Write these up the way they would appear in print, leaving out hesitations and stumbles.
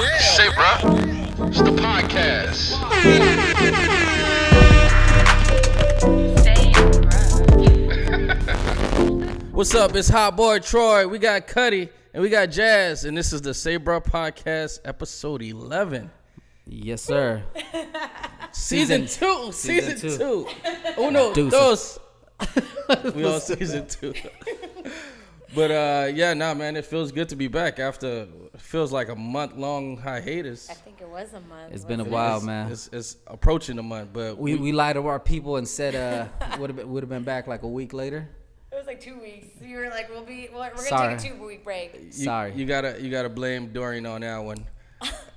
Say, bruh, it's the podcast. Say, bruh. What's up? It's Hot Boy Troy. We got Cuddy and we got Jazz, and this is the Say Bruh podcast, episode 11. Yes, sir. Season 2. Season two. Oh no, Deuces. we on season 2. But man, it feels good to be back after it feels like a month-long hiatus. I think it was a month. It's been a while, man. It's approaching a month, but We lied to our people and said would have been back like a week later. It was like 2 weeks. You were like, we're gonna Sorry. take a 2-week break. Sorry. You gotta blame Durian on that one.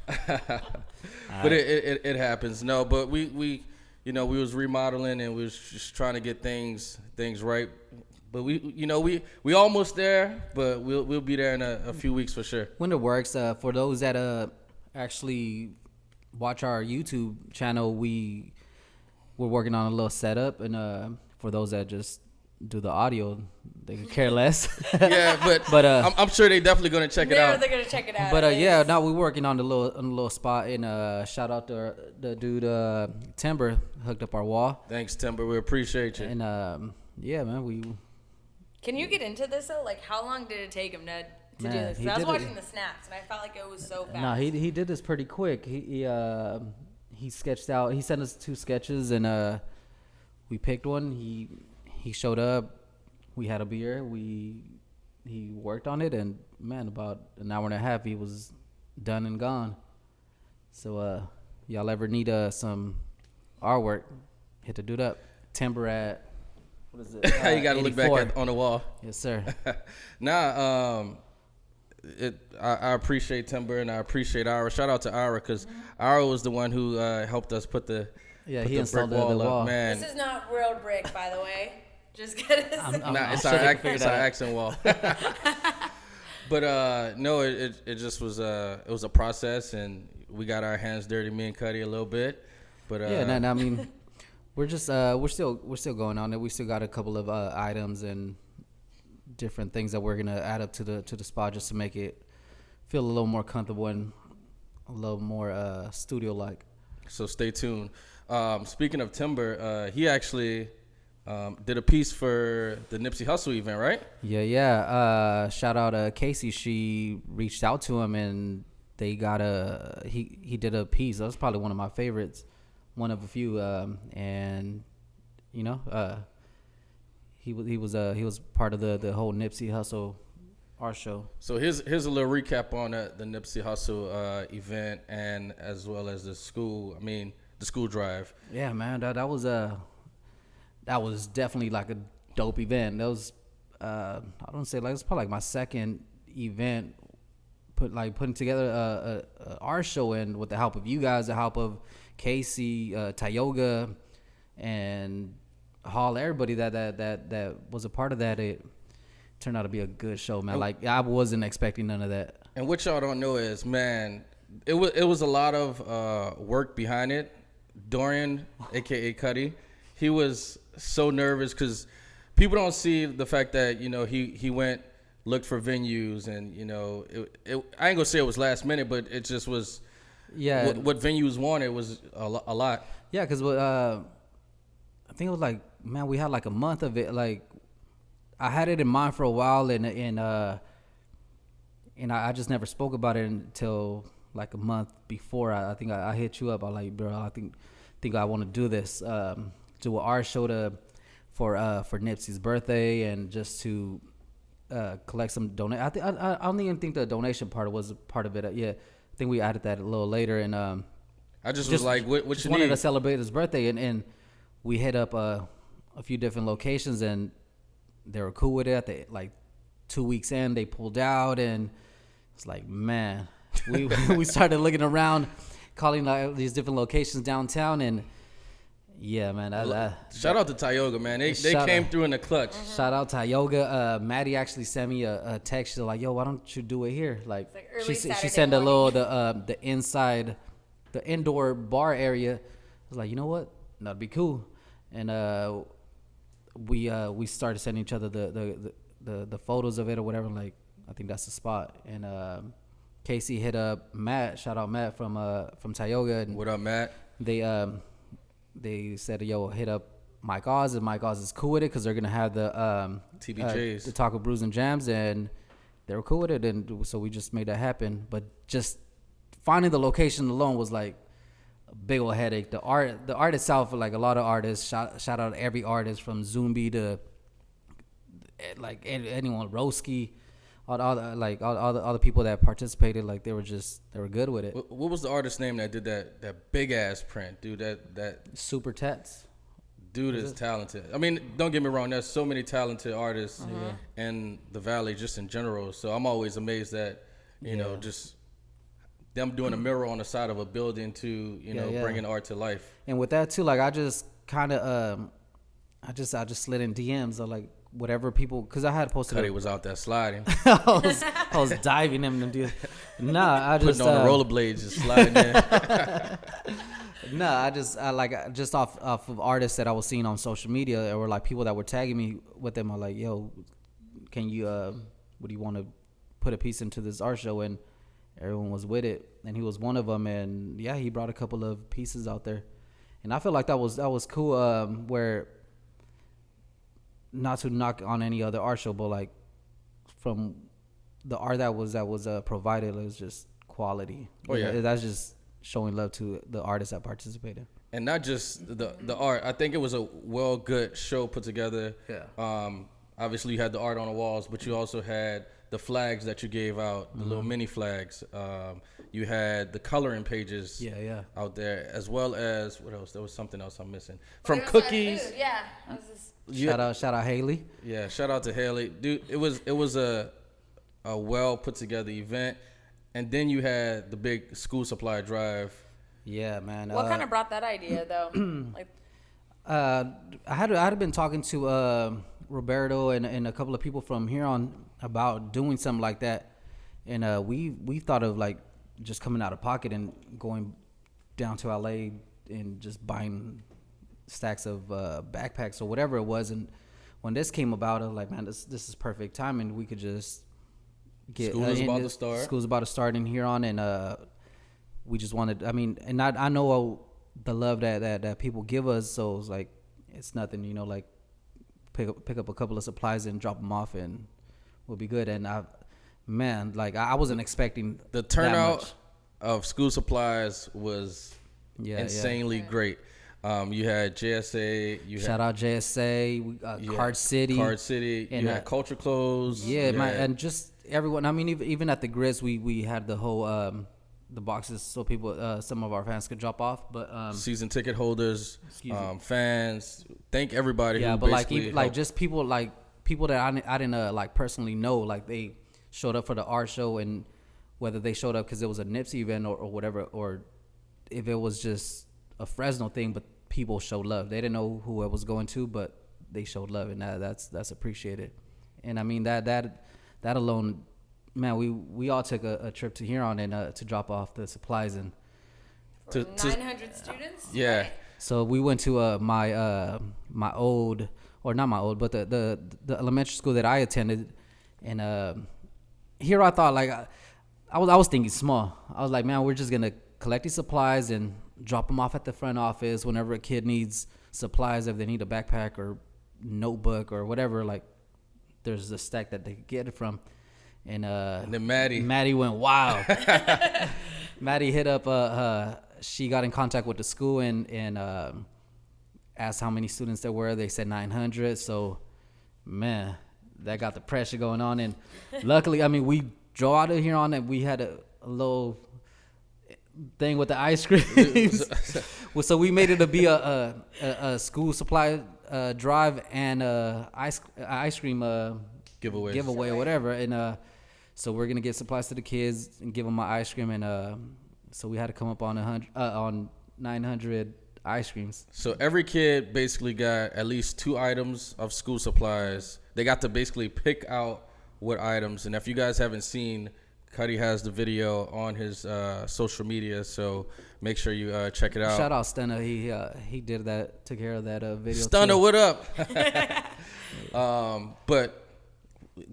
But it happens. No, but we was remodeling and we was just trying to get things right. But we almost there, but we'll be there in a few weeks for sure. When it works, for those that actually watch our YouTube channel, we're working on a little setup, and for those that just do the audio, they could care less. Yeah, but I'm sure they definitely gonna check it out. They're gonna check it out. But now we're working on the little spot, and shout out to the dude Timber hooked up our wall. Thanks, Timber. We appreciate you. And man, Can you get into this though? Like, how long did it take him to do Man, this? he 'Cause I was did it. watching the snaps and I felt like it was so fast. No, he did this pretty quick. He sketched out. He sent us 2 sketches, and we picked one. He showed up. We had a beer. He worked on it, and man, about an hour and a half, he was done and gone. So y'all ever need some artwork, hit the dude up. Timber at what is it? You gotta look 84. back on the wall. Yes, sir. I appreciate Timber and I appreciate Ira. Shout out to Ira because Ira was the one who helped us put the Yeah, put he the installed brick the wall. up. Man, This is not real brick, by the way. Just kidding. it's our accent wall. But no, it just was it was a process, and we got our hands dirty, me and Cuddy, a little bit. But I mean, we're just we're still going on it. We still got a couple of items and different things that we're gonna add up to the spot just to make it feel a little more comfortable and a little more studio like. So stay tuned. Speaking of Timber, he actually did a piece for the Nipsey Hussle event, right? Yeah. Shout out Casey. She reached out to him and they got he did a piece. That was probably one of my favorites, one of a few. And he was part of the whole Nipsey Hussle art show. So here's a little recap on the Nipsey Hussle event, and as well as the school drive. Yeah, man, that was definitely like a dope event. That was I don't say like it's probably like my second event putting together a art show, and with the help of you guys, the help of Casey, Tioga, and Hall, everybody that was a part of that. It turned out to be a good show, man. Like I wasn't expecting none of that. And what y'all don't know is, man, it was a lot of work behind it. Dorian, aka Cuddy, he was so nervous because people don't see the fact that he went looked for venues, and I ain't gonna say it was last minute, but it just was. Yeah, what venues wanted was a lot. Yeah, because I think it was like, man, we had like a month of it. Like I had it in mind for a while, and I just never spoke about it until like a month before. I think I hit you up. I like, bro, I think I want to do this, do an art show for Nipsey's birthday, and just to collect some donation. I don't even think the donation part was a part of it. Yeah, I think we added that a little later, and I just was like, what you wanted need to celebrate his birthday, and we hit up a few different locations, and they were cool with it. They, like 2 weeks in, they pulled out, and it's like, man, we started looking around, calling like these different locations downtown, and yeah, man. Shout out to Tioga, man. They came through in the clutch. Shout out Tioga. Maddie actually sent me a text. She's like, "Yo, why don't you do it here?" Like early she Saturday sent a little morning. the inside, the indoor bar area. I was like, you know what? That'd be cool. And we started sending each other the photos of it or whatever. Like, I think that's the spot. And Casey hit up Matt. Shout out Matt from Tioga. And What up, Matt? They said, yo, hit up Mike Oz, and Mike Oz is cool with it because they're gonna have the TBJs, the Taco Brews and Jams, and they were cool with it, and so we just made that happen. But just finding the location alone was like a big old headache. The art itself, like a lot of artists, shout out every artist from Zumbi to like anyone, Roski, all the people that participated, like they were good with it. What was the artist name that did that big ass print, dude? That Super Tats. Dude is talented. I mean, don't get me wrong. There's so many talented artists in the Valley, just in general. So I'm always amazed that you know, just them doing a mural on the side of a building to bringing art to life. And with that too, like I just kind of I just slid in DMs of like whatever people, because I had posted. Cuddy was out there sliding. I was diving him to do. Nah, I just putting on the rollerblades, just sliding in. No, I just off of artists that I was seeing on social media, or like people that were tagging me with them. I'm like, yo, can you what do you want to put a piece into this art show? And everyone was with it, and he was one of them. And yeah, he brought a couple of pieces out there, and I feel like that was cool. Where, not to knock on any other art show, but like from the art that was provided, it was just quality. Oh yeah, that's just showing love to the artists that participated. And not just the art. I think it was a good show put together. Yeah. Obviously you had the art on the walls, but you also had the flags that you gave out, the little mini flags. You had the coloring pages out there, as well as, what else? There was something else I'm missing. From cookies. Yeah. Shout out Haley. Yeah, shout out to Haley. Dude, it was a well put together event. And then you had the big school supply drive. Yeah, man. What kind of brought that idea, though? Like, I had been talking to Roberto and a couple of people from here on about doing something like that, and we thought of like just coming out of pocket and going down to LA and just buying stacks of backpacks or whatever it was. And when this came about, I was like, man, this is perfect timing. We could just school is about to start. School's about to start in here on, and we just wanted. I mean, and I know the love that people give us, so it's like it's nothing, like pick up a couple of supplies and drop them off, and we'll be good. And I wasn't expecting the turnout of school supplies was insanely great. You had JSA. Shout out JSA. Card City. And you had Culture Clothes. Yeah, and just everyone. I mean, even at the Grizz, we had the whole the boxes so people, some of our fans could drop off. But season ticket holders, fans. Thank everybody. Yeah, who but basically like just people that I didn't like personally know, like they showed up for the art show, and whether they showed up because it was a Nipsey event or whatever, or if it was just a Fresno thing, but people showed love. They didn't know who I was going to, but they showed love, and that's appreciated. And I mean that alone, man, we all took a trip to Huron and to drop off the supplies and to 900 students. Yeah. Right? So we went to my old, or not my old, but the elementary school that I attended, and here I thought like I was thinking small. I was like, man, we're just gonna collect these supplies and drop them off at the front office whenever a kid needs supplies, if they need a backpack or notebook or whatever, like there's a stack that they could get it from. And then Maddie went wild. Maddie hit up she got in contact with the school and asked how many students there were. They said 900. So man, that got the pressure going on. And luckily, I mean, we drove out of here on it. We had a little thing with the ice cream. So we made it to be a school supply drive and ice cream giveaway or whatever. And so we're gonna get supplies to the kids and give them my ice cream. And so we had to come up on 900 ice creams. So every kid basically got at least 2 items of school supplies. They got to basically pick out what items. And if you guys haven't seen, Cuddy has the video on his social media, so make sure you check it out. Shout out Stunner, he did that, took care of that video. Stunner, too. what up? But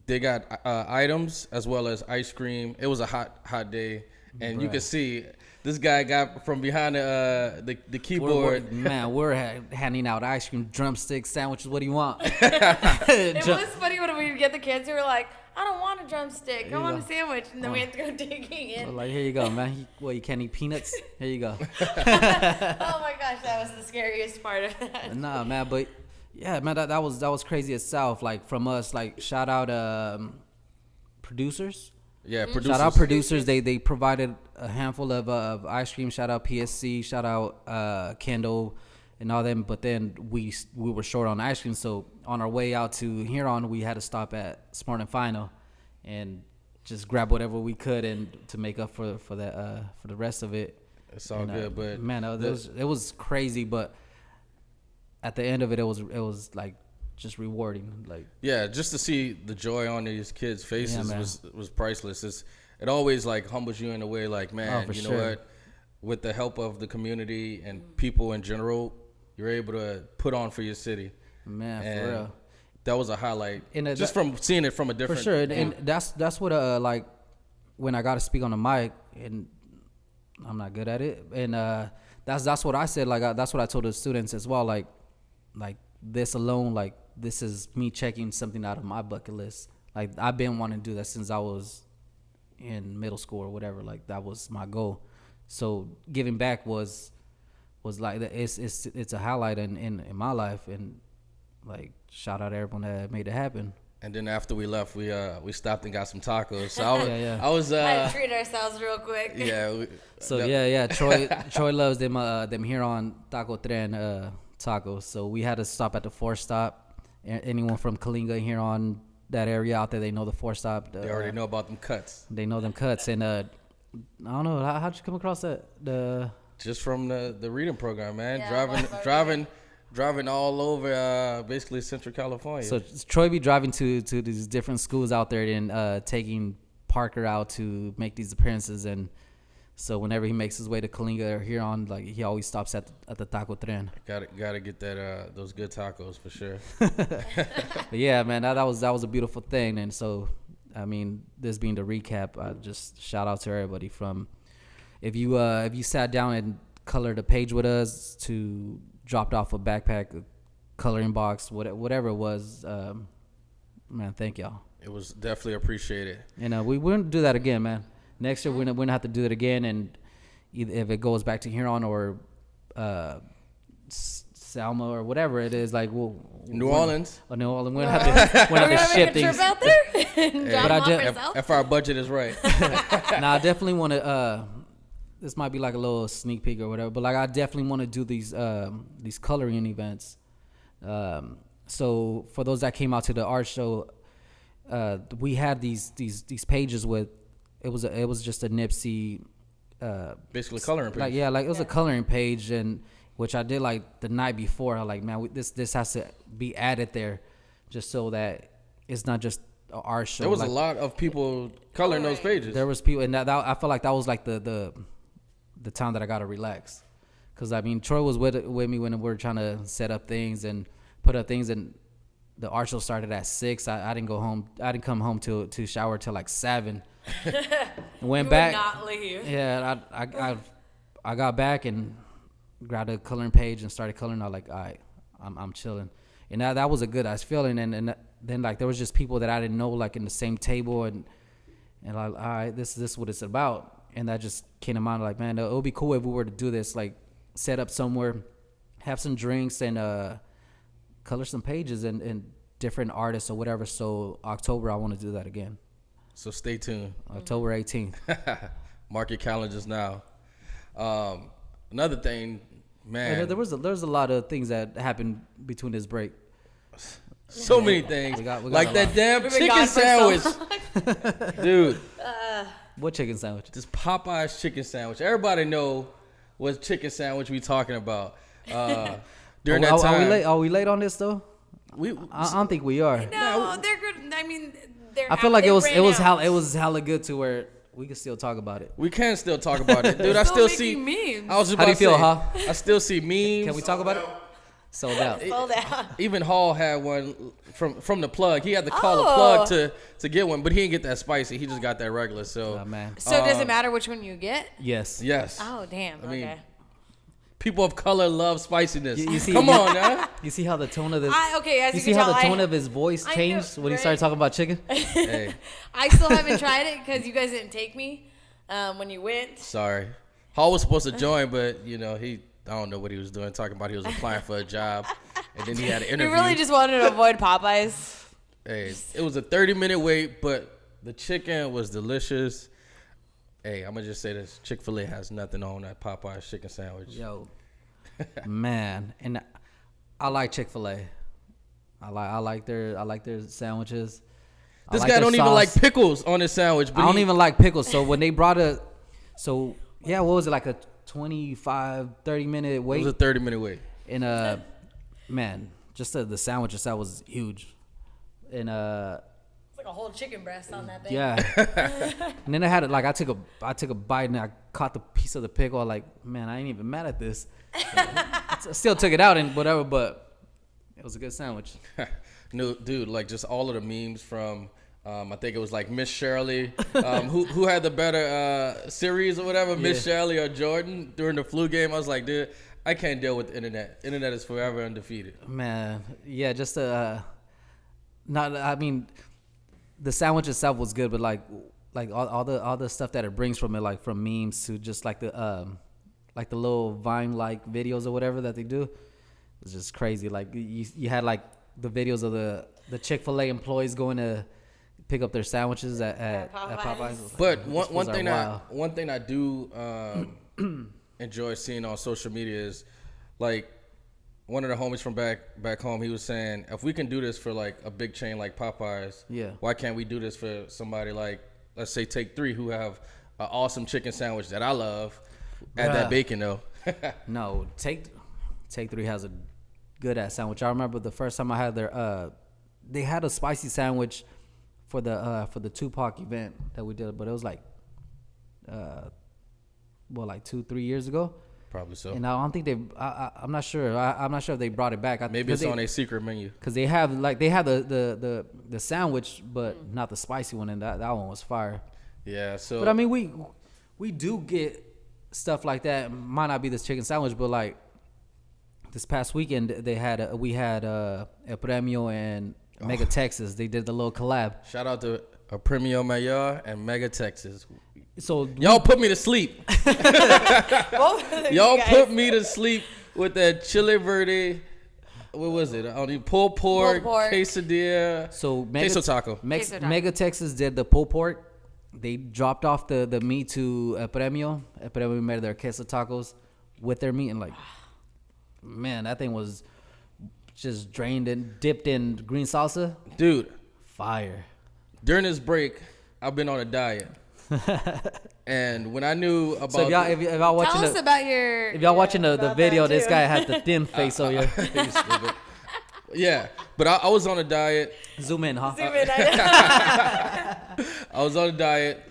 they got items as well as ice cream. It was a hot day, and you could see this guy got from behind the keyboard. We're handing out ice cream, drumsticks, sandwiches. What do you want? It was funny when we would get the kids who were like, I don't want a drumstick. I want a sandwich. And then we have to go digging in. Like, here you go, man. You can't eat peanuts? Here you go. Oh, my gosh. That was the scariest part of that. Nah, man. But, yeah, man, that was crazy itself. Like, from us, like, shout out producers. Yeah, producers. Shout out producers. They provided a handful of ice cream. Shout out PSC. Shout out Kendall and all them. But then we were short on ice cream. So on our way out to Huron, we had to stop at Smart and Final and just grab whatever we could and to make up for the rest of it. It's all good, but man, it was crazy. But at the end of it, it was like just rewarding. Like, yeah, just to see the joy on these kids' faces was priceless. It always like humbles you in a way, like, man, you know what? With the help of the community and people in general, you're able to put on for your city. Man, and for real. That was a highlight. Just from seeing it from a different. For sure, and that's what like when I got to speak on the mic, and I'm not good at it, and that's what I said. Like that's what I told the students as well. Like this alone, like this is me checking something out of my bucket list. Like I've been wanting to do that since I was in middle school or whatever. Like that was my goal. So giving back was like it's a highlight in my life, and like shout out to everyone that made it happen. And then after we left, we stopped and got some tacos. So I was had to treat ourselves real quick. Yeah. Troy loves them Huron Taco Tran tacos. So we had to stop at the 4-stop. Anyone from Kalinga here on that area out there, they know the 4-stop. They already know about them cuts. They know them cuts, and I don't know how'd you come across that just from the reading program, man. Yeah, driving all over basically Central California. So Troy be driving to these different schools out there and taking Parker out to make these appearances, and so whenever he makes his way to Kalinga or Huron, like he always stops at the Taco Tren. Gotta get that those good tacos for sure. But yeah, man, that was a beautiful thing. And so I mean, this being the recap, I just shout out to everybody from if you sat down and colored a page with us, to dropped off a backpack, a coloring box, whatever it was, man, thank y'all. It was definitely appreciated. And we wouldn't do that again, man. Next year we're gonna have to do it again, and either if it goes back to Huron or Selma or whatever it is, like New Orleans. We're gonna have to ship things. Trip out there and drop off ourselves? If our budget is right. Nah, I definitely want to. This might be like a little sneak peek or whatever, but like I definitely want to do these coloring events. So for those that came out to the art show, we had these pages with it was just a Nipsey. Basically coloring page. Like it was a coloring page, and which I did like the night before. I like, man, this has to be added there, just so that it's not just an art show. There was like, a lot of people coloring those pages. There was people, and that I felt like that was like the time that I gotta relax, because I mean Troy was with me when we were trying to set up things and put up things, and the art show started at 6. I didn't go home. I didn't come home to shower till like 7. Went back. Would not leave. Yeah, I got back and grabbed a coloring page and started coloring. I was like, all right, I'm chilling, and that was a good ass feeling. And then like there was just people that I didn't know like in the same table, and like, all right, this is what it's about. And that just came to mind, like, man, it would be cool if we were to do this, like, set up somewhere, have some drinks, and color some pages and different artists or whatever. So October, I want to do that again. So stay tuned. October 18th. Mark your calendars now. Another thing, man. Yeah, there was a lot of things that happened between this break. So many things. We got like that damn chicken sandwich. Dude. What chicken sandwich? This Popeyes chicken sandwich. Everybody know what chicken sandwich we talking about. During that time. Are we late on this though? I don't think we are. No, they're good. I mean, I feel like it was hella good to where we can still talk about it. We can still talk about it, dude. I still see memes. I was just How do you feel, I still see memes. Can we talk about it? Sold out. Sold out. Even Hall had one from the plug. He had to call a plug to get one, but he didn't get that spicy. He just got that regular. So, Oh, man. So does it matter which one you get? Yes. yes. Oh, damn. I mean, okay. people of color love spiciness. You see- Come on, man. You see how the tone of this? As You you see can how tell, the tone of his voice I changed knew, when he right? started talking about chicken? Hey, I still haven't tried it because you guys didn't take me when you went. sorry. Hall was supposed to join, but I don't know what he was doing. Talking about he was applying for a job, and then he had an You interview. really just wanted to avoid Popeyes. Hey, it was a 30-minute wait, but the chicken was delicious. Hey, I'm gonna just say this: Chick-fil-A has nothing on that Popeyes chicken sandwich. Yo, man, and I like Chick-fil-A. I like their sandwiches. I This like guy their don't even sauce. like pickles on his sandwich. But I don't even like pickles. So when they brought what was it, like a 25, 30-minute It wait? was a 30-minute wait. And man, just the sandwich itself was huge. And It's like a whole chicken breast on that thing. yeah. And then I had it like I took a bite and I caught the piece of the pickle. Like, man, I ain't even mad at this. I still took it out and whatever, but it was a good sandwich. No, dude, like just all of the memes from I think it was like Miss Shirley, who had the better series or whatever, Miss Shirley or Jordan during the flu game. I was like, dude, I can't deal with the internet. Internet is forever undefeated. Man, yeah, just I mean, the sandwich itself was good, but like all the stuff that it brings from it, like from memes to just like the little Vine like videos or whatever that they do, it's just crazy. Like you had like the videos of the Chick-fil-A employees going to pick up their sandwiches at Popeyes. But Like, one thing I do enjoy seeing on social media is like one of the homies from back home. He was saying, if we can do this for like a big chain like Popeyes, why can't we do this for somebody like, let's say, Take 3, who have an awesome chicken sandwich that I love. Add that bacon though. No, Take 3 has a good ass sandwich. I remember the first time I had they had a spicy sandwich for the Tupac event that we did, but it was like like 2-3 years ago. Probably so. And I don't think I'm not sure. I'm not sure if they brought it back. Maybe it's on a secret menu. Because they have the sandwich, but not the spicy one, and that one was fire. Yeah. So. But I mean, we do get stuff like that. Might not be this chicken sandwich, but like this past weekend we had Epidemia and Mega Texas. They did the little collab. Shout out to Epidemia Mayor and Mega Texas. So y'all put me to sleep. Y'all put me to sleep with that chili verde. What was it? Pulled pork, quesadilla. So queso taco. Mega Texas did the pulled pork. They dropped off the meat to Epidemia. Epidemia made their queso tacos with their meat, and like, man, that thing was just drained and dipped in green salsa. Dude, fire. During this break, I've been on a diet. And when I knew about, so if y'all watching, tell us about your. If y'all watching the video, this guy had the thin face over here. Yeah, but I was on a diet. Zoom in, huh? Zoom in. I was on a diet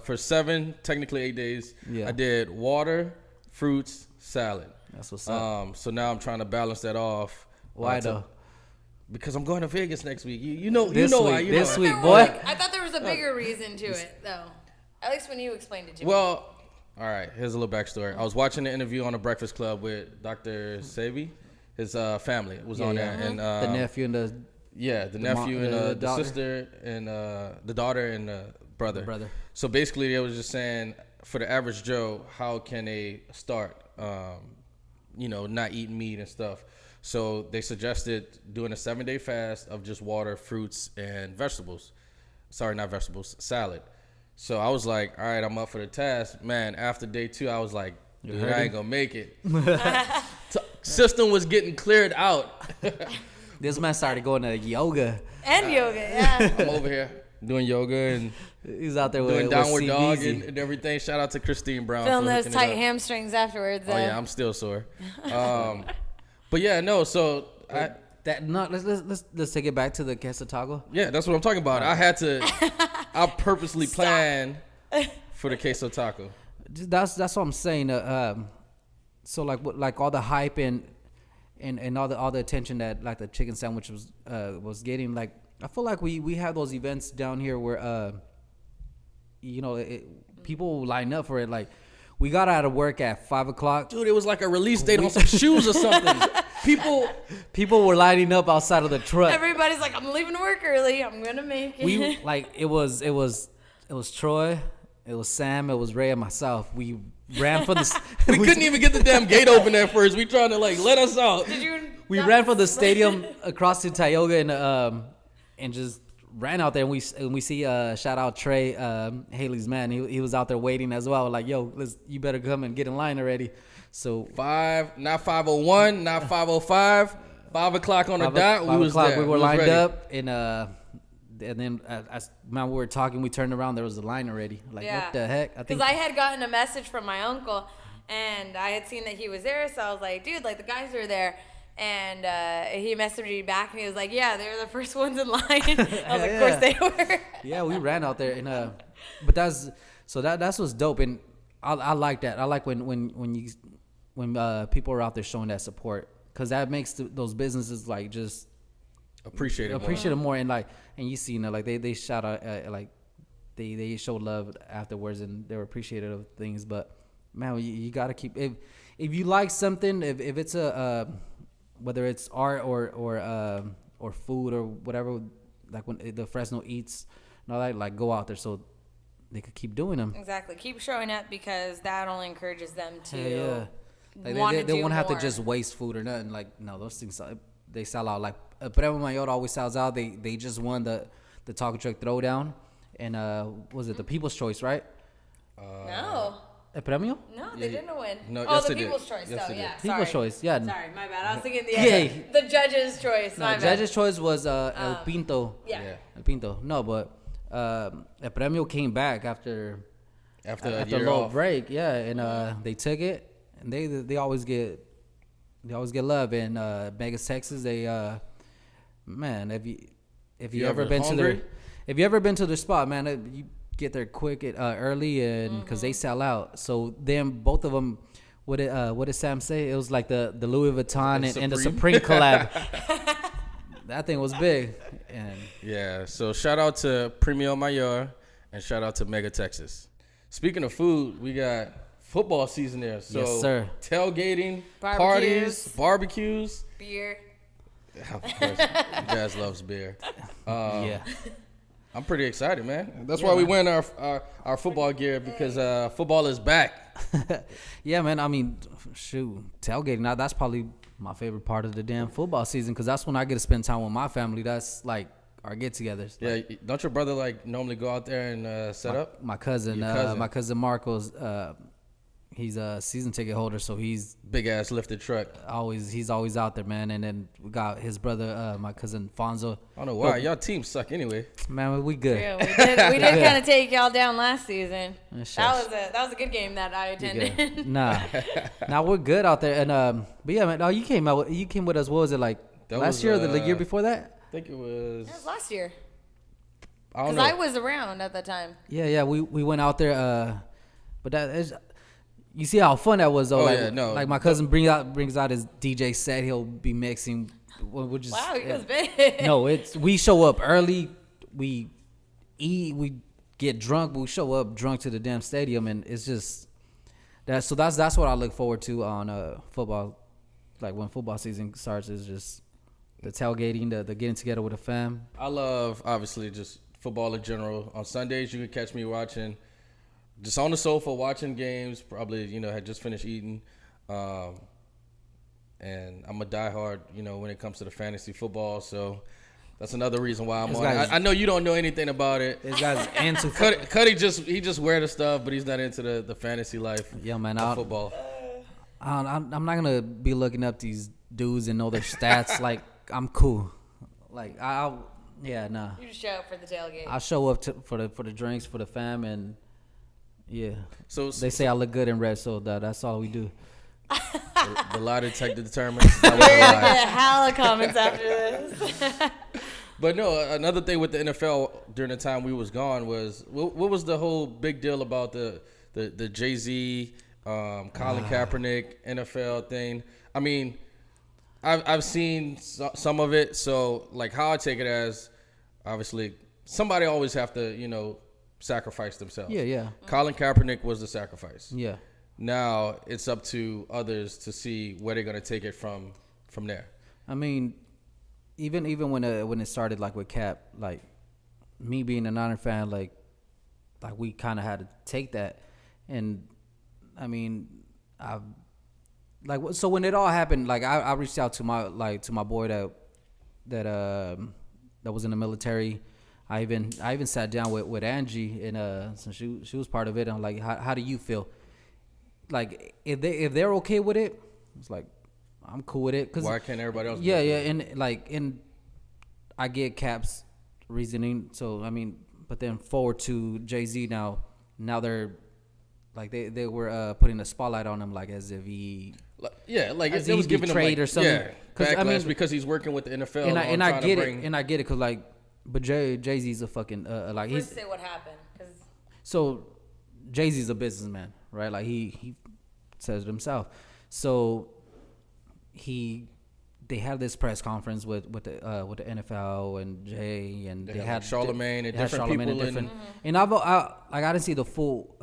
for 7, technically 8 days. Yeah. I did water, fruits, salad. That's what's up. So now I'm trying to balance that off. Why though? Because I'm going to Vegas next week. You know this why. Week, this week, boy. I thought there was a bigger reason to it, though. At least when you explained it to me. Well, all right. Here's a little backstory. I was watching the interview on the Breakfast Club with Dr. Sebi. His family was on there, and the nephew and the nephew and the daughter. sister and the daughter and the brother. Brother. So basically, they was just saying, for the average Joe, how can they start, not eating meat and stuff. So they suggested doing a 7-day fast of just water, fruits, and vegetables. Sorry, not vegetables, salad. So I was like, all right, I'm up for the task. Man, after day 2, I was like, dude, I ain't gonna make it. System was getting cleared out. This man started going to yoga. And yoga, yeah. I'm over here doing yoga and he's out there doing with downward dog CBZ. and everything. Shout out to Christine Brown. Feeling for those hooking it tight up. hamstrings afterwards. Oh yeah, I'm still sore. But yeah, no. So let's take it back to the queso taco. Yeah, that's what I'm talking about. I purposely planned for the queso taco. That's what I'm saying. So like all the hype and and all the attention that like the chicken sandwich was getting. Like I feel like we have those events down here where people line up for it. Like we got out of work at 5 o'clock. Dude, it was like a release date on some shoes or something. People were lining up outside of the truck. Everybody's like, I'm leaving work early. I'm gonna make it. We like it was Troy, it was Sam, it was Ray, and myself. We ran for the. We couldn't even get the damn gate open at first. We trying to like let us out. We ran from the stadium across to Tioga and just ran out there. And we see shout out Trey, Haley's man. He was out there waiting as well. Like, yo, you better come and get in line already. So not 5:01, not 5:05, 5 o'clock on the dot. We was there. We were lined ready. up and then as we were talking, we turned around. There was a line already. Like, what the heck? Because I had gotten a message from my uncle, and I had seen that he was there. So I was like, dude, like the guys are there. And he messaged me back, and he was like, yeah, they were the first ones in line. I was like, of course they were. Yeah, we ran out there, and but that's what's dope, and I like that. I like when people are out there showing that support, because that makes those businesses like just appreciate it more, and you see, like they shout out, like they showed love afterwards, and they were appreciative of things. But man, you gotta keep if you like something, if it's a whether it's art or food or whatever, like when the Fresno Eats and all that, like go out there so they could keep doing them. Exactly, keep showing up, because that only encourages them to like want to they won't have more. to just waste food or nothing. Like, no, those things they sell out. Like Epidemia Mayor always sells out. They just won the taco truck throwdown, and was it the People's Choice, right? No. Epidemia? No, they didn't win. No, oh, yes, the they did. People's Choice, Yes, though, they yeah. did. People's Choice, yeah. Sorry, my bad. I was thinking Yeah. the Judge's Choice. My bad. Judge's Choice was El Pinto. Yeah. El Pinto. No, but Epidemia came back after a a year little off. break, yeah, and they took it, and they always get love. And Vegas, Texas, they man, if you ever been hungry? if you ever been to their spot, man, you get there quick early, and because they sell out. So then both of them, what did Sam say? It was like the Louis Vuitton and the Supreme collab. That thing was big. And yeah, so shout out to Premio Mayor and shout out to Mega Texas. Speaking of food, we got football season there. So yes, sir. Tailgating, parties, barbecues. Beer. Of course, Jazz loves beer. Yeah. I'm pretty excited, man. That's why we wearing our football gear, because football is back. Yeah, man. I mean, shoot, tailgating. Now that's probably my favorite part of the damn football season, because that's when I get to spend time with my family. That's like our get-togethers. Yeah, don't your brother like normally go out there and set up? My cousin, Your cousin. my cousin Marcos, he's a season ticket holder, so he's Big ass lifted truck. he's always out there, man. And then we got his brother, my cousin Fonzo. I don't know why. Y'all team suck anyway. Man, we good. Yeah, we did kind of take y'all down last season. Shush. That was a good game that I attended. Nah, we're good out there. And but yeah, man, you came with us. What was it like That last was, year or the year before that? I think it was. That was last year. I don't Because know. I was around at that time. Yeah, we went out there. But that is, you see how fun that was though. Oh, like, yeah, no. like my cousin brings out his DJ set. He'll be mixing. We're just, Wow, he was big. No, we show up early. We eat. We get drunk. We show up drunk to the damn stadium, and it's just that. So that's what I look forward to on football. Like when football season starts, is just the tailgating, the getting together with the fam. I love, obviously, just football in general. On Sundays, you can catch me watching, just on the sofa watching games. Probably, had just finished eating. And I'm a diehard, when it comes to the fantasy football. So that's another reason why I'm This on it. guy's- I know you don't know anything about it. This guy's into Cuddy just wear the stuff, but he's not into the fantasy life. Yeah, man, of football. I'm not gonna be looking up these dudes and know their stats. Like, I'm cool. Like, nah. You just show up for the tailgate. I'll show up for the drinks, for the fam, and yeah. So They say I look good in red, so that's all we do. the lie detector determines. That We're was a gonna lie. get hella comments after this. But no, another thing with the NFL during the time we was gone was what was the whole big deal about the Jay-Z, Colin Kaepernick NFL thing? I mean, I've seen some of it. So like how I take it as, obviously somebody always have to sacrifice themselves. Yeah. Colin Kaepernick was the sacrifice. Yeah. Now it's up to others to see where they're gonna take it from there. I mean, even when it started, like with Cap, like me being a Niner fan, like we kind of had to take that, and I mean, so when it all happened, like I reached out to my boy that was in the military. I even sat down with Angie, and since she was part of it, I'm like, how do you feel? Like if they're okay with it, it's like I'm cool with it. 'Cause why can't everybody else? Yeah, and I get Cap's reasoning. So I mean, but then forward to Jay-Z now they're like they were putting a spotlight on him, like as if he it was giving him like, or something. Backlash because he's working with the NFL. And I get it because like, but Jay-Z's a fucking like First say what happened. So Jay-Z's a businessman, right? Like he says it himself. So they had this press conference with the NFL and Jay, and they had Charlemagne and different people. And I didn't see the full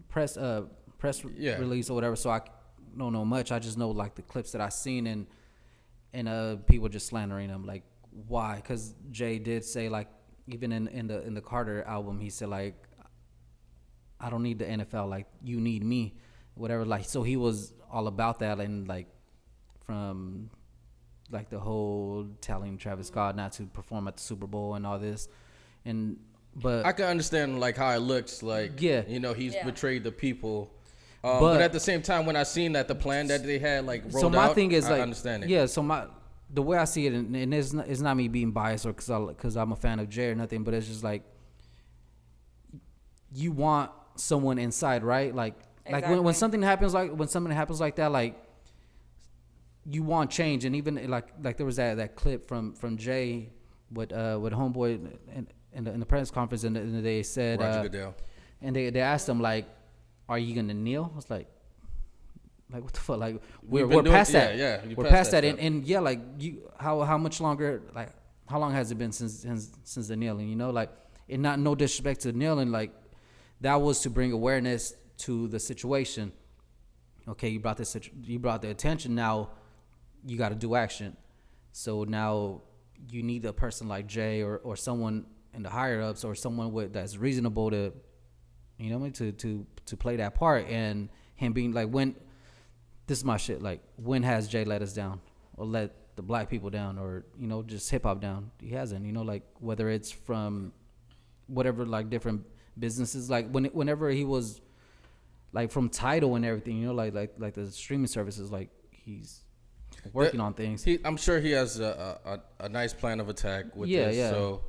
press release or whatever, so I don't know much. I just know like the clips that I seen and people just slandering him. Like, why? Because Jay did say, like, even in the Carter album, he said, like, I don't need the NFL, like, you need me, whatever. Like, so he was all about that, and like from like the whole telling Travis Scott not to perform at the Super Bowl and all this, but I can understand like how it looks like. Yeah, he's betrayed the people. But at the same time, when I seen that the plan that they had like rolled out, so my thing is, I understand it. Yeah, so the way I see it, and it's not me being biased or because I'm a fan of Jay or nothing, but it's just like you want someone inside, right? Like when something happens like that, like you want change. And even like there was that clip from Jay with homeboy in the press conference, and they said Roger Goodell. And they asked him, like, are you gonna kneel? I was like what the fuck? Like we're past that. Yeah, we're past that. And yeah, like how much longer? Like how long has it been since the kneeling? Like, and not no disrespect to kneeling, like that was to bring awareness to the situation. Okay, you brought the attention. Now you got to do action. So now you need a person like Jay or someone in the higher ups or someone that's reasonable to, to play that part. And him being like, when this is my shit. Like, when has Jay let us down or let the black people down or just hip hop down? He hasn't. Like whether it's from whatever like different businesses, like whenever he was like from Tidal and everything, like the streaming services, like he's working on things. I'm sure he has a nice plan of attack with this. Yeah. So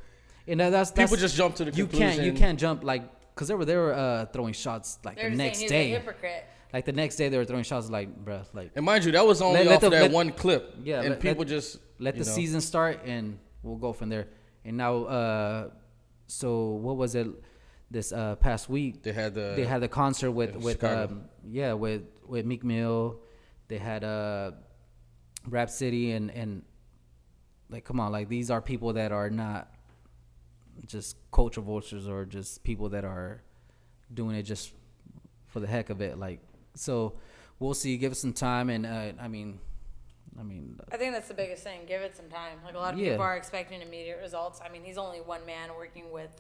and that's people just jump to the conclusion. You can't jump like because they were throwing shots like the next day. A hypocrite. Like the next day they were throwing shots like, bruh, like. And mind you, that was only off of that one clip. Yeah, and people just let the season start and we'll go from there. And now, so what was it? This past week they had the concert with Meek Mill. They had Rap City and like, come on, like these are people that are not just culture vultures or just people that are doing it just for the heck of it. Like, so we'll see. Give it some time, and I think that's the biggest thing. Give it some time. Like a lot of people are expecting immediate results. I mean, he's only one man working with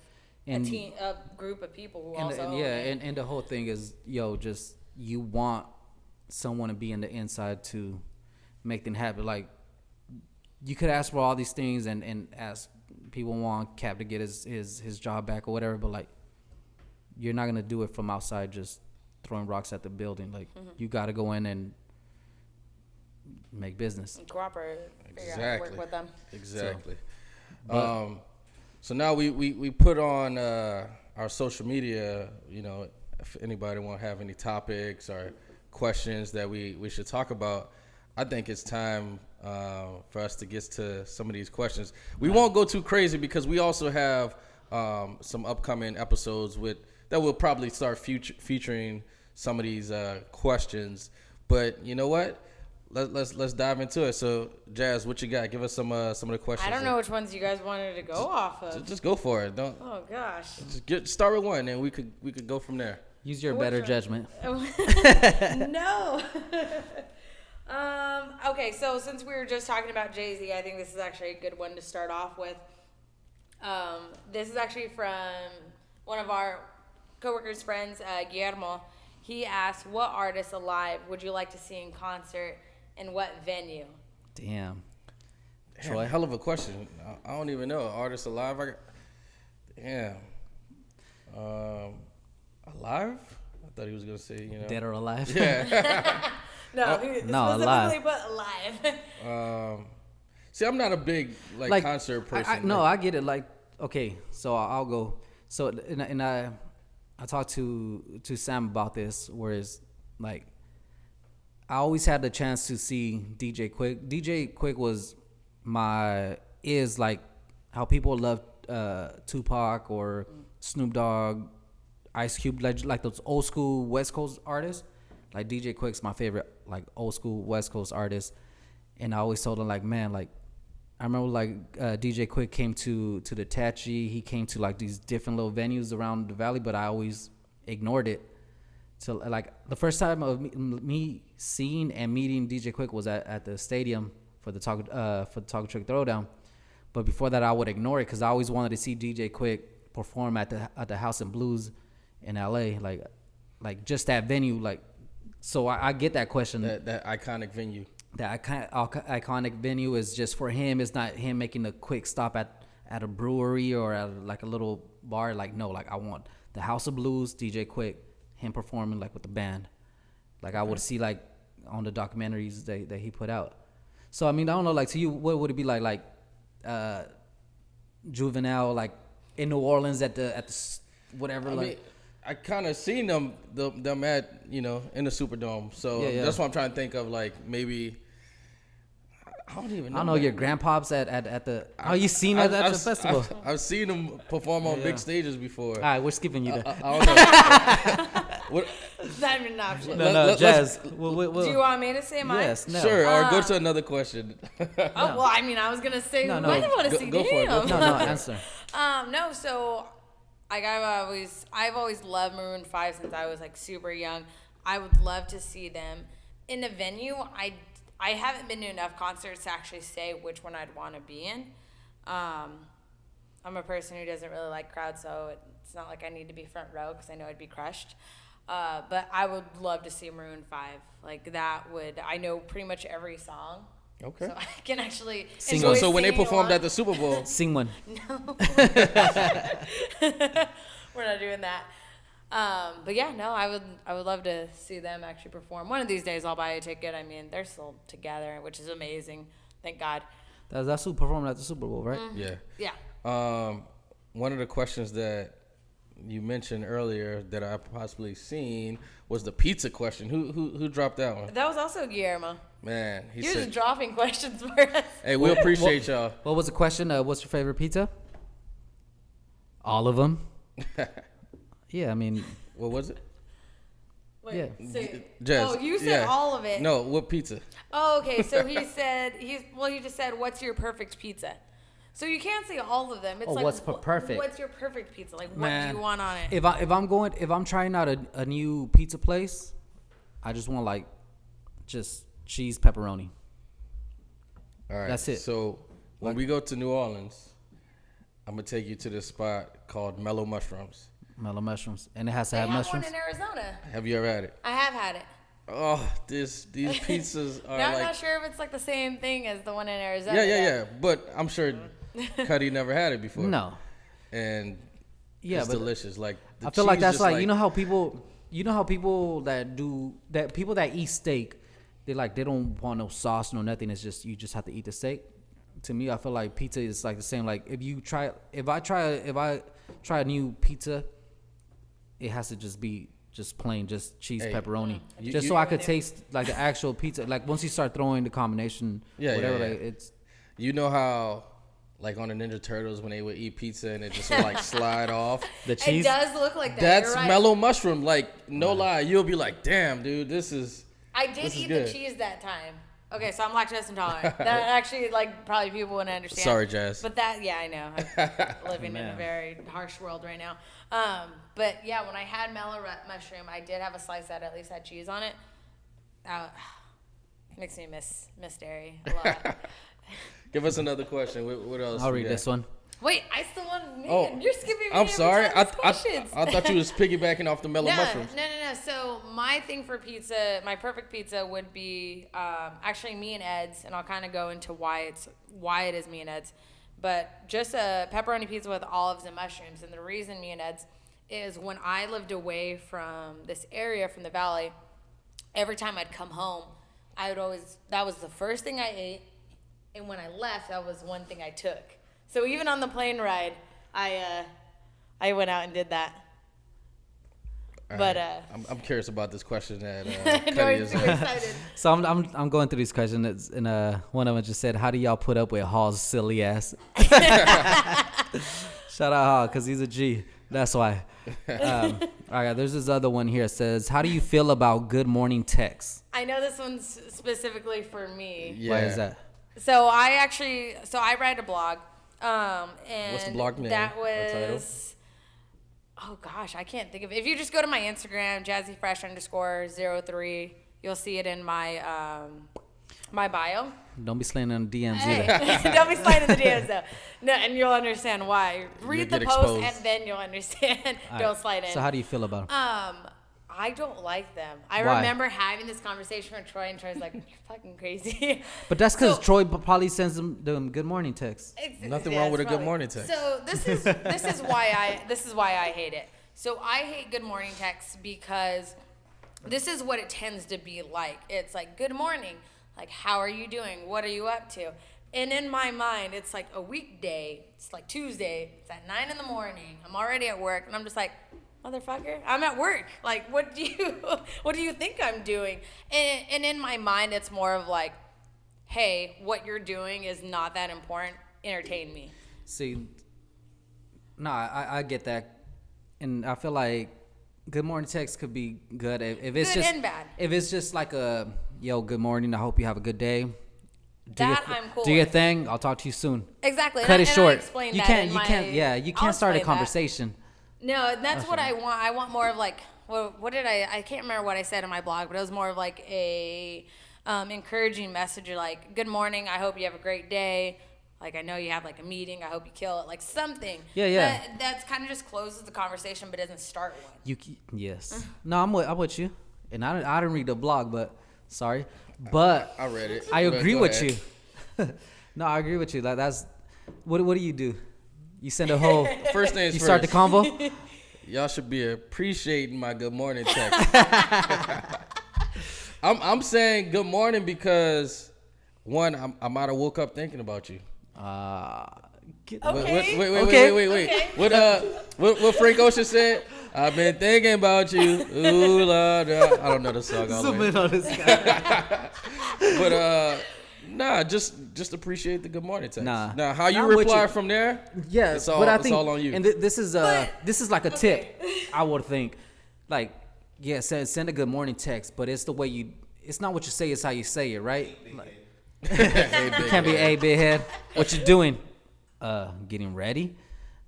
a group of people who and the whole thing is, just you want someone to be in the inside to make things happen. Like, you could ask for all these things and ask people want Cap to get his job back or whatever, but like you're not gonna do it from outside just throwing rocks at the building. Like you got to go in and make business and cooperate. Exactly. Work with them. Exactly. So now we put on our social media, if anybody want to have any topics or questions that we should talk about. I think it's time for us to get to some of these questions. We won't go too crazy because we also have some upcoming episodes that will probably start featuring some of these questions. But you know what? let's dive into it. So, Jazz, what you got? Give us some of the questions. I don't know which ones you guys wanted to go off of. Just go for it. Don't. Oh gosh. Just start with one, and we could go from there. Use your better judgment. No. Okay, so since we were just talking about Jay-Z, I think this is actually a good one to start off with. This is actually from one of our coworkers' friends, Guillermo. He asked, what artist alive would you like to see in concert and what venue? Damn. Troy, hell of a question. I don't even know. Artist alive? Damn. Alive? I thought he was going to say, Dead or alive? Yeah. No, specifically alive. Put alive. See, I'm not a big concert person. I get it. Like, okay, so I'll go. So, and I talked to Sam about this, whereas, like, I always had the chance to see DJ Quik. DJ Quik is like how people love Tupac or Snoop Dogg, Ice Cube, like those old school West Coast artists. Like DJ Quik's my favorite, like old school West Coast artist, and I always told him, like, man, like I remember like DJ Quik came to the Tachi. He came to like these different little venues around the valley, but I always ignored it. So like the first time of me seeing and meeting DJ Quik was at the stadium for the Taco Trick Throwdown. But before that, I would ignore it because I always wanted to see DJ Quik perform at the House and Blues in LA, like just that venue, like. So I get that question. That iconic venue. That iconic venue is just for him. It's not him making a quick stop at a brewery or at like a little bar. Like, no, like I want the House of Blues, DJ Quik, him performing like with the band. Like I would see like on the documentaries that he put out. So I mean, I don't know, like to you, what would it be like Juvenile, like in New Orleans at the whatever, I mean, I kind of seen them at, in the Superdome. So that's what I'm trying to think of, like, maybe, I don't even know. I don't know, your Grandpops at the, you seen that at the festival? I've seen them perform on big stages before. All right, we're skipping you there. I don't know. It's not even an option. No, Jazz. Do you want me to say mine? Yes, no. Sure, or go to another question. Well, I mean, I was going to say, no. I didn't want to see go for it, go for it. No, answer. No, so... Like I've always loved Maroon 5 since I was like super young. I would love to see them in a venue. I haven't been to enough concerts to actually say which one I'd want to be in. I'm a person who doesn't really like crowds, so it's not like I need to be front row because I know I'd be crushed. But I would love to see Maroon 5. Like I know pretty much every song. Okay. So I can actually Sing enjoy So when they singing performed along. at the Super Bowl. Sing one. No. We're not doing that. But yeah, no, I would love to see them actually perform. One of these days I'll buy a ticket. I mean, they're still together, which is amazing. Thank God. That's who performed at the Super Bowl, right? Yeah. Yeah. One of the questions that you mentioned earlier that I possibly seen was the pizza question. Who dropped that one? That was also Guillermo. Man, he You're said, just dropping questions for us. hey, we appreciate y'all. What was the question? What's your favorite pizza? All of them. Yeah, I mean. What was it? Wait, Yeah. say- Jazz, oh, you said all of it. No, what pizza? Oh, okay. So he said he just said, "What's your perfect pizza?" So you can't say all of them. It's like what's perfect? What's your perfect pizza? Like, what Man, do you want on it? If I'm trying out a new pizza place, I just want like just cheese pepperoni. All right. That's it. So when we go to New Orleans, I'm gonna take you to this spot called Mellow Mushrooms. Mellow mushrooms, and it has to They have have mushrooms. one in Arizona. Have you ever had it? I have had it. Oh, these pizzas are Now, I'm like. not sure if it's like the same thing as the one in Arizona. Yeah. But I'm sure Cuddy never had it before. No. And Yeah, it's but delicious. Like the I feel like cheese that's just like, you know how people that eat steak, they don't want no sauce, no nothing. It's just you just have to eat the steak. To me, I feel like pizza is like the same. Like if I try a new pizza, it has to just be just plain, just cheese, pepperoni, so I could taste like the actual pizza. Like once you start throwing the combination, whatever, like it's. You know how, like on the Ninja Turtles when they would eat pizza and it just would like slide off. The cheese. It does look like that. That's You're right. Mellow Mushroom. Like no lie, you'll be like, damn, dude, this is. I did this is eat good. the cheese that time. Okay, so I'm lactose intolerant. That actually, like, probably people wouldn't understand. Sorry, Jazz. But that, yeah, I know. I'm living in a very harsh world right now. But yeah, when I had mellow mushroom, I did have a slice that at least had cheese on it. Makes me miss dairy a lot. Give us another question. What else? I'll read this one. Wait, I still want. Man, Oh, you're skipping me. I'm sorry. I questions. thought you was piggybacking off the mellow mushrooms. No. So my thing for pizza, my perfect pizza would be actually me and Ed's, and I'll kind of go into why it is me and Ed's, but just a pepperoni pizza with olives and mushrooms. And the reason me and Ed's is when I lived away from this area, from the valley, every time I'd come home, that was the first thing I ate, and when I left, that was one thing I took. So even on the plane ride, I went out and did that. But I'm curious about this question that no, Cuddy I'm is. too excited. So I'm going through these questions, and one of them just said, "How do y'all put up with Hall's silly ass?" Shout out Hall, cause he's a G. That's why. All right, there's this other one here. It says, "How do you feel about good morning texts?" I know this one's specifically for me. Yeah. Why is that? So I write a blog. And What's the blog name? That Or title? was, oh gosh, I can't think of it. If you just go to my Instagram, jazzyfresh_03, you'll see it in my my bio. Don't be slaying on DMs Hey, either. don't be sliding the DMs though. No, and you'll understand why. Read the get post exposed. and then you'll understand. All Don't right. slide in. So how do you feel about them? I don't like them. I Why? remember having this conversation with Troy, and Troy's like, "You're fucking crazy." But that's because So- Troy probably sends them good morning texts. Nothing Yeah, wrong with it's a good probably- morning text. So this is why I hate it. So I hate good morning texts because this is what it tends to be like. It's like, good morning, like, how are you doing? What are you up to? And in my mind, it's like a weekday. It's like Tuesday. It's at 9 a.m. I'm already at work, and I'm just like, motherfucker, I'm at work. Like, what do you think I'm doing? And in my mind, it's more of like, hey, what you're doing is not that important. Entertain me. See, no, I get that, and I feel like good morning text could be good if it's Good just and bad. If it's just like a yo, good morning, I hope you have a good day. That I'm cool Do your with. thing. I'll talk to you soon. Exactly. Cut and it I short. explained You that can't. in You my- can't. Yeah, you I'll can't start a explain that. conversation. No, that's what I want. I want more of like, what did I can't remember what I said in my blog, but it was more of like a encouraging message, like, good morning, I hope you have a great day. Like, I know you have like a meeting, I hope you kill it. Like something. Yeah. That's kind of just closes the conversation, but doesn't start one. Yes. No, I'm with you. And I didn't read the blog, but sorry. But I read it. I But agree go with ahead. you. No, I agree with you. Like that's what do you do? You send a whole. First things You first. start the convo. Y'all should be appreciating my good morning text. I'm saying good morning because one, I might have woke up thinking about you. Okay. Wait. Okay. What Frank Ocean said? I've been thinking about you. Ooh, Lord. I don't know the song all the way. on this guy. But nah, just appreciate the good morning text. Nah. Now, how you I'm with reply you. from there? Yeah, it's all, but I it's think all on you. And this is like a tip. I would think, like, yeah, send a good morning text, but it's the way you. It's not what you say; it's how you say it, right? Like, Hey, big can't be man. a big head. What you doing? Getting ready.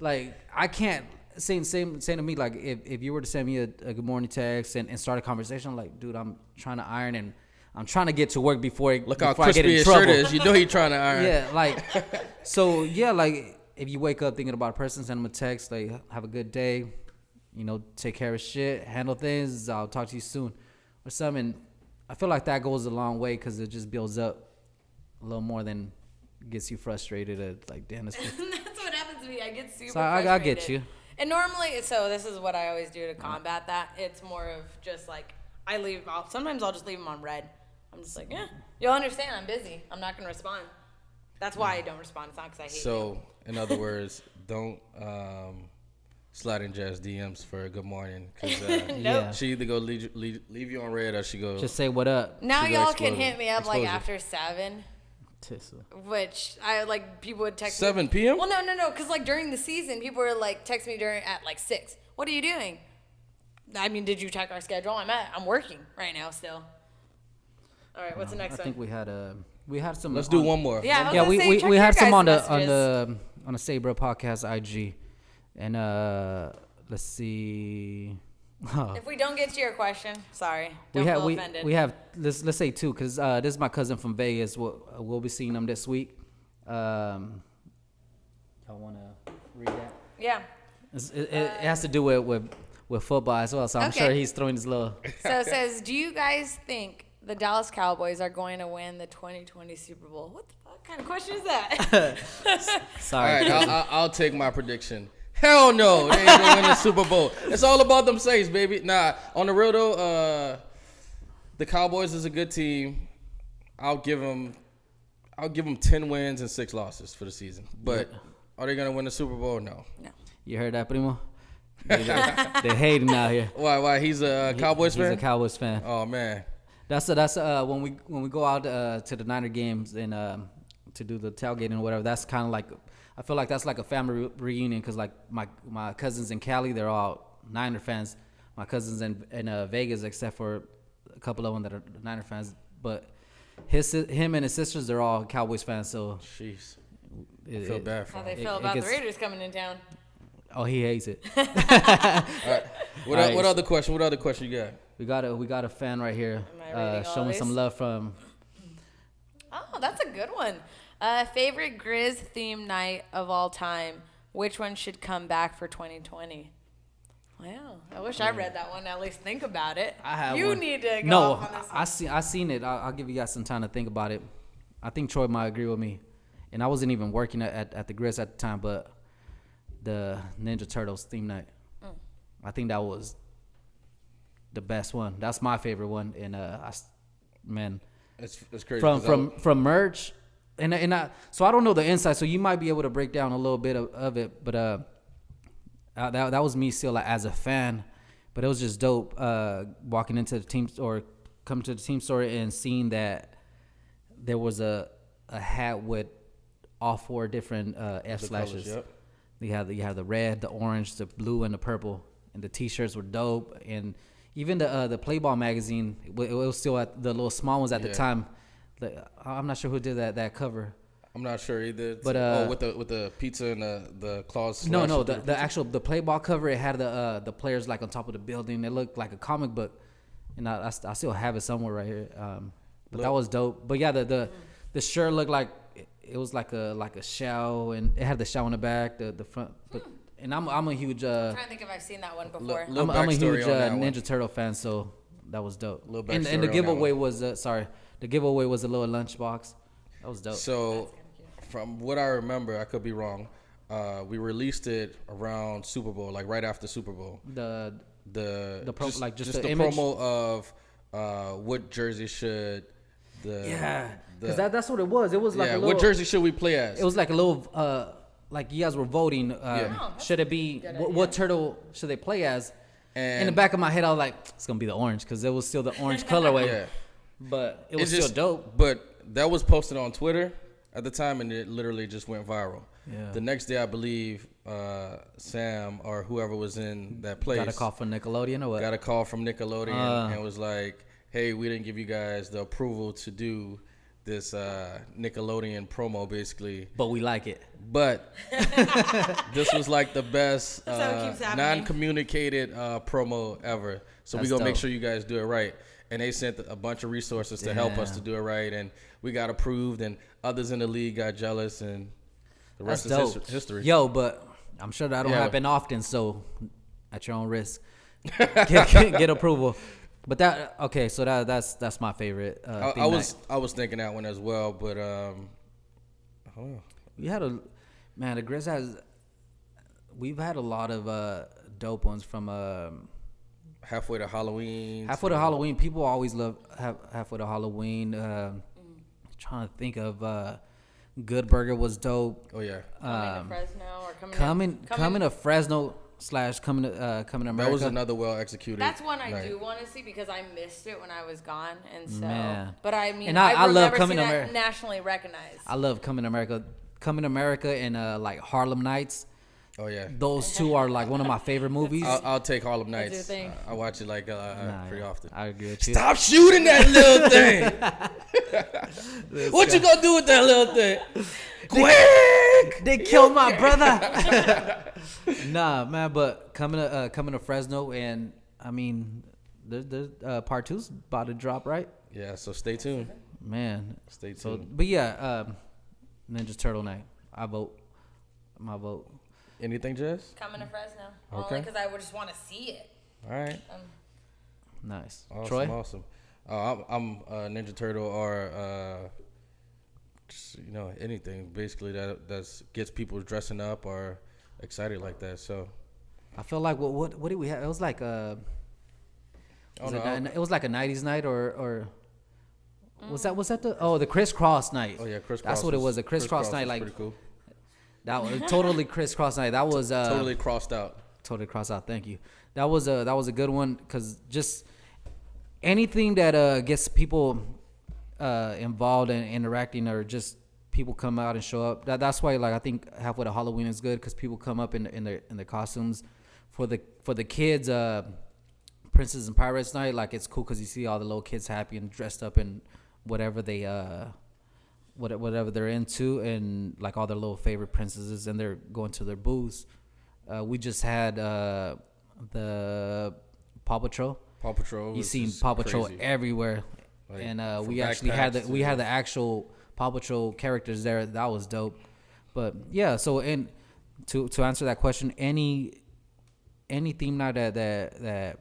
Like I can't. Same to me. Like if you were to send me a good morning text and start a conversation, I'm like, dude, I'm trying to iron and I'm trying to get to work before Look how I get crispy in his trouble. shirt is. You know he trying to iron. Yeah, like, so yeah, like if you wake up thinking about a person, send them a text, like, have a good day, you know, take care of shit, handle things, I'll talk to you soon, or something. I feel like that goes a long way because it just builds up a little more than gets you frustrated at, like, damn, this. That's what happens to me. I get super So I frustrated. get you. And normally, so this is what I always do to combat that. It's more of just like, sometimes I'll just leave them on red. I'm just like, yeah, you'll understand. I'm busy. I'm not going to respond. That's why I don't respond. It's not because I hate you. So, in other words, don't slide in Jazz DMs for a good morning. Cause, Yeah. she either go leave you on red or she go. Just say what up. Now She go y'all can explode. hit me up like Exposure. after 7, Tissa. which I like people would text 7 me. p.m.? Well, no, because like during the season, people were like text me at like 6. What are you doing? I mean, did you check our schedule? I'm working right now still. All right, what's the next I one? think we had some. Let's do one more. Yeah, I was Yeah, gonna say, check we your had some guys' on messages. the Say Bro podcast IG, and let's see. If we don't get to your question, sorry. we Don't have feel we offended. we have let's say two because this is my cousin from Vegas. We'll be seeing him this week. Y'all wanna read that? Yeah. It has to do with football as well, so I'm Okay. sure he's throwing his little. So it says, do you guys think the Dallas Cowboys are going to win the 2020 Super Bowl? What the fuck kind of question is that? All Sorry, right, I'll take my prediction. Hell no, they ain't gonna win the Super Bowl. It's all about them Saints, baby. Nah, on the real though, the Cowboys is a good team. I'll give them 10 wins and 6 losses for the season. But are they gonna win the Super Bowl? No. No. you heard that, Primo? They're hating out here. Why? He's a Cowboys fan. He's a Cowboys fan. Oh man. That's when we go out to the Niner games and to do the tailgating or whatever. That's kind of like, I feel like that's like a family reunion because like my cousins in Cali, they're all Niner fans. My cousins in Vegas, except for a couple of them that are Niner fans, but him and his sisters, they're all Cowboys fans. So Jeez. I feel bad for How him. they feel about the Raiders coming in town. Oh, he hates it. All right. What All right. other question? What other question you got? We got a fan right here Am I reading all showing these? some love from. Oh, that's a good one. Favorite Grizz theme night of all time. Which one should come back for 2020? Wow, I wish I read that one. At least think about it. I have You one. need to go No, off on this one. I seen it. I'll give you guys some time to think about it. I think Troy might agree with me, and I wasn't even working at the Grizz at the time, but the Ninja Turtles theme night. I think that was the best one. That's my favorite one, and man, It's crazy. from merch, so I don't know the inside, so you might be able to break down a little bit of it, but that was me still like, as a fan, but it was just dope walking into the team or coming to the team store and seeing that there was a hat with all 4 different F slashes. Yep. You have the red, the orange, the blue, and the purple, and the T-shirts were dope. And even the Playball magazine, it was still at the little small ones at the time. I'm not sure who did that cover. I'm not sure either. But with the pizza and the claws. No, the actual Playball cover, it had the players like on top of the building. It looked like a comic book, and I still have it somewhere right here. But that was dope. But yeah, the shirt looked like it was like a shell, and it had the shell in the back, the front. But and I'm a huge I'm trying to think if I've seen that one before. Little I'm a backstory huge on that one. Ninja Turtle fan, so that was dope. Little And backstory the on that giveaway one. was the giveaway was a little lunchbox. That was dope. So, from what I remember, I could be wrong. We released it around Super Bowl, like right after Super Bowl. The Just the the image? promo of what jersey should because that's what it was. It was like a little, what jersey should we play as? It was like a little like you guys were voting. Should it be what turtle should they play as? And in the back of my head, I was like, it's gonna be the orange because it was still the orange colorway. Yeah. But it was It's still dope. But that was posted on Twitter at the time, and it literally just went viral. Yeah. The next day, I believe Sam or whoever was in that place Got a call from Nickelodeon or what? got a call from Nickelodeon and was like, "Hey, we didn't give you guys the approval to do this Nickelodeon promo, basically, But we like it. but this was like the best That's how it keeps happening. non-communicated promo ever. So we That's gonna make dope. sure you guys do it right." And they sent a bunch of resources to help us to do it right, and we got approved, and others in the league got jealous, and the rest That's is dope. history. Yo, but I'm sure that don't Yeah. happen often, so at your own risk, get approval. But so that's my favorite. I theme was thinking that one as well, but I don't know. night. The Grizz we've had a lot of dope ones from Halfway to Halloween. Halfway to Halloween. People always love Halfway to Halloween. Trying to think of Good Burger was dope. Oh yeah, Coming to Fresno or Coming to Fresno / coming to America. that was another well executed. That's one I night. do want to see because I missed it when I was gone, and so. Man. But I mean, And I I've love never Coming seen to that America. nationally recognized. I love Coming to America. Coming to America and like Harlem Nights. Oh yeah. Those two are like one of my favorite movies. I'll take Harlem That's your Nights. thing. I watch it like pretty often. I agree with you. Stop shooting that little thing. What you gonna do with that little thing? Quick! They killed my brother. Nah, man, but coming to Fresno, and I mean, there's part 2's about to drop, right? Yeah, so stay tuned. Man, Stay tuned. so but yeah, Ninja Turtle night. I vote. My vote. Anything, Jess? Coming to Fresno. Okay. Only because I would just want to see it. All right. Nice. Awesome, Troy? awesome. I'm Ninja Turtle or just, anything basically that gets people dressing up or excited like that. So I feel like what did we have? It was like it was like a 90s night or was that the crisscross night? Oh yeah, crisscross. That's what it was. A crisscross night, like pretty cool. that was totally crisscross night. That was Totally crossed out. Totally crossed out. Thank you. That was a good one because just anything that gets people involved and interacting, or just people come out and show up. That's why, like, I think halfway to Halloween is good because people come up in their costumes. For the kids, Princess and Pirates night, like, it's cool because you see all the little kids happy and dressed up in whatever they whatever they're into, and like all their little favorite princesses, and they're going to their booths. We just had the Paw Patrol. Paw Patrol. You seen Paw Patrol everywhere, Like, and we actually had the actual Paw Patrol characters there. That was dope. But yeah, so to answer that question, any theme night that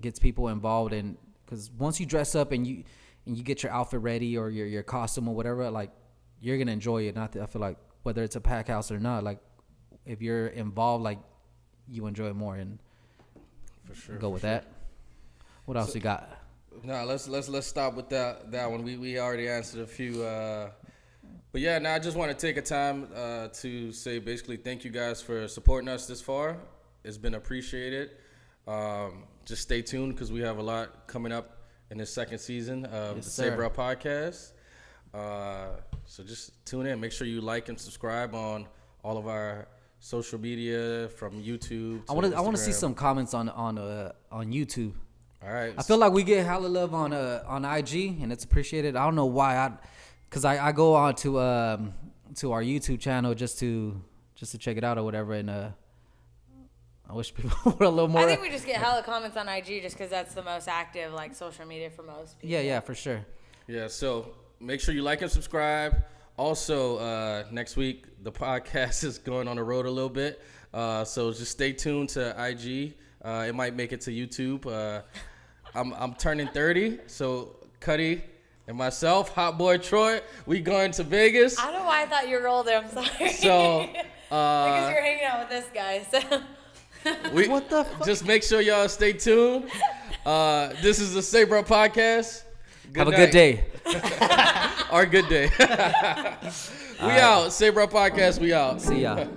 gets people involved, and because once you dress up and you get your outfit ready or your costume or whatever, like, you're gonna enjoy it. I feel like whether it's a pack house or not, like, if you're involved, like, you enjoy it more. And for sure, go with that. What else you got? No, let's stop with that one. We already answered a few. But yeah, now I just want to take a time to say basically thank you guys for supporting us this far. It's been appreciated. Just stay tuned because we have a lot coming up in this second season of the C.U.D.I.E podcast. So just tune in. Make sure you like and subscribe on all of our social media, from YouTube. I want to see some comments on YouTube. All right. I feel like we get hella love on IG, and it's appreciated. I don't know why, because I go on to our YouTube channel just to check it out or whatever, and I wish people were a little more. I think we just get hella comments on IG just because that's the most active, like, social media for most people. Yeah, for sure. Yeah, so make sure you like and subscribe. Also, next week the podcast is going on the road a little bit, so just stay tuned to IG. It might make it to YouTube. I'm turning 30, so Cuddy and myself, Hot Boy Troy, we going to Vegas. I don't know why I thought you were older. I'm sorry. So because you're hanging out with this guy. So what the fuck? Just make sure y'all stay tuned. This is the C.U.D.I.E podcast. Have a good day. Or good day. We out. C.U.D.I.E podcast. We out. See ya.